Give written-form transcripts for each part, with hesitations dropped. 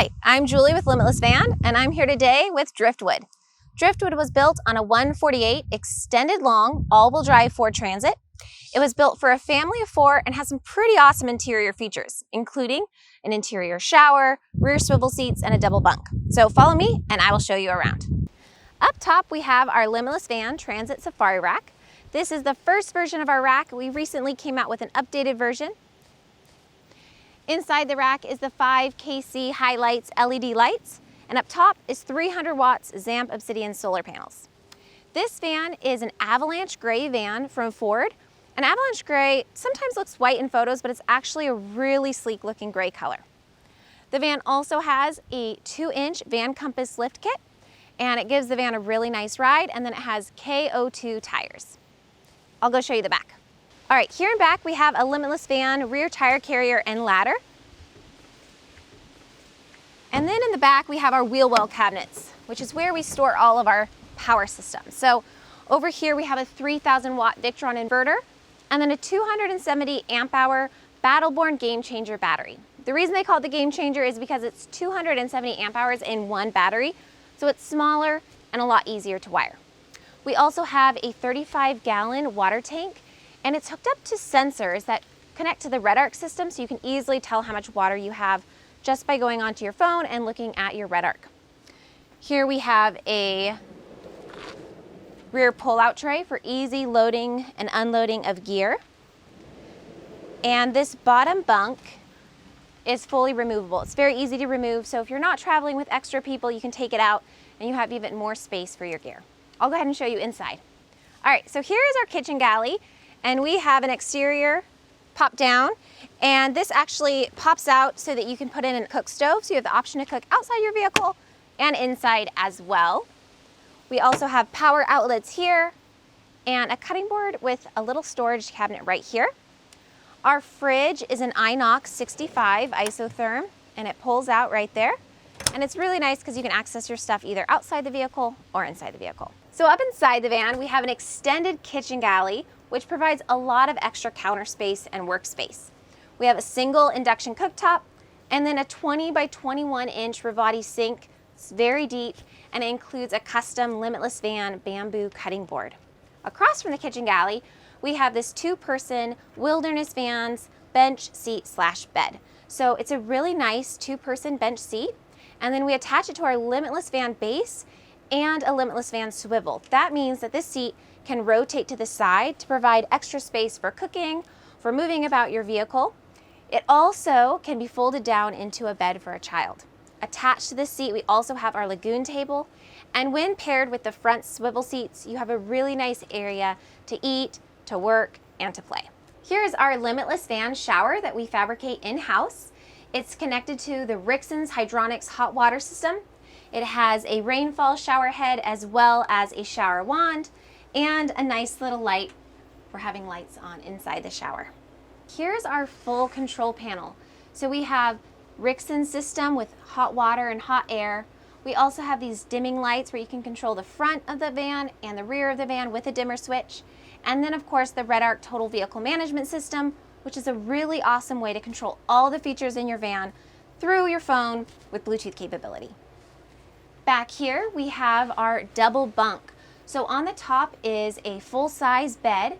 Hi, I'm Julie with Limitless Van, and I'm here today with Driftwood. Driftwood was built on a 148 extended long all-wheel drive Ford Transit. It was built for a family of 4 and has some pretty awesome interior features, including an interior shower, rear swivel seats, and a double bunk. So follow me and I will show you around. Up top, we have our Limitless Van Transit Safari Rack. This is the first version of our rack. We recently came out with an updated version. Inside the rack is the 5kc Highlights LED lights, and up top is 300 watts Zamp Obsidian solar panels. This van is an Avalanche Gray van from Ford. An Avalanche Gray sometimes looks white in photos, but it's actually a really sleek looking gray color. The van also has a 2-inch Van Compass lift kit, and it gives the van a really nice ride, and then it has KO2 tires. I'll go show you the back. All right, here in back we have a Limitless Van rear tire carrier and ladder. And then in the back we have our wheel well cabinets, which is where we store all of our power systems. So over here we have a 3,000 watt Victron inverter and then a 270 amp hour Battleborn Game Changer battery. The reason they call it the Game Changer is because it's 270 amp hours in one battery, so it's smaller and a lot easier to wire. We also have a 35-gallon water tank, and it's hooked up to sensors that connect to the Red Arc system, so you can easily tell how much water you have just by going onto your phone and looking at your Red Arc. Here we have a rear pull-out tray for easy loading and unloading of gear. And this bottom bunk is fully removable. It's very easy to remove, so if you're not traveling with extra people, you can take it out and you have even more space for your gear. I'll go ahead and show you inside. All right, so here is our kitchen galley. And we have an exterior pop down, and this actually pops out so that you can put in a cook stove, so you have the option to cook outside your vehicle and inside as well. We also have power outlets here and a cutting board with a little storage cabinet right here. Our fridge is an Inox 65 isotherm, and it pulls out right there. And it's really nice because you can access your stuff either outside the vehicle or inside the vehicle. So up inside the van, we have an extended kitchen galley, which provides a lot of extra counter space and workspace. We have a single induction cooktop and then a 20 by 21 inch Rivati sink. It's very deep, and it includes a custom Limitless Van bamboo cutting board. Across from the kitchen galley, we have this 2-person Wilderness Vans bench seat / bed. So it's a really nice 2-person bench seat, and then we attach it to our Limitless Van base and a Limitless Van swivel. That means that this seat can rotate to the side to provide extra space for cooking, for moving about your vehicle. It also can be folded down into a bed for a child. Attached to this seat, we also have our lagoon table, and when paired with the front swivel seats, you have a really nice area to eat, to work, and to play. Here is our Limitless Van shower that we fabricate in-house. It's connected to the Rixon's Hydronics hot water system. It has a rainfall shower head as well as a shower wand, and a nice little light for having lights on inside the shower. Here's our full control panel. So we have Rixon's system with hot water and hot air. We also have these dimming lights where you can control the front of the van and the rear of the van with a dimmer switch. And then of course the Red Arc Total Vehicle Management System, which is a really awesome way to control all the features in your van through your phone with Bluetooth capability. Back here we have our double bunk. So on the top is a full-size bed,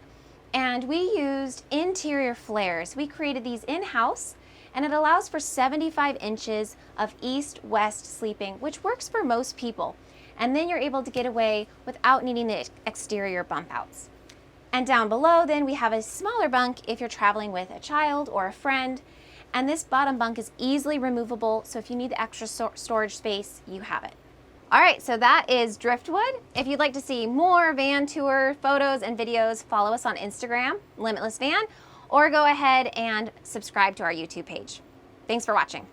and we used interior flares. We created these in-house, and it allows for 75 inches of east-west sleeping, which works for most people. And then you're able to get away without needing the exterior bump outs. And down below then we have a smaller bunk if you're traveling with a child or a friend. And this bottom bunk is easily removable, so if you need the extra storage space, you have it. All right, so that is Driftwood. If you'd like to see more van tour photos and videos, follow us on Instagram, Limitless Van, or go ahead and subscribe to our YouTube page. Thanks for watching.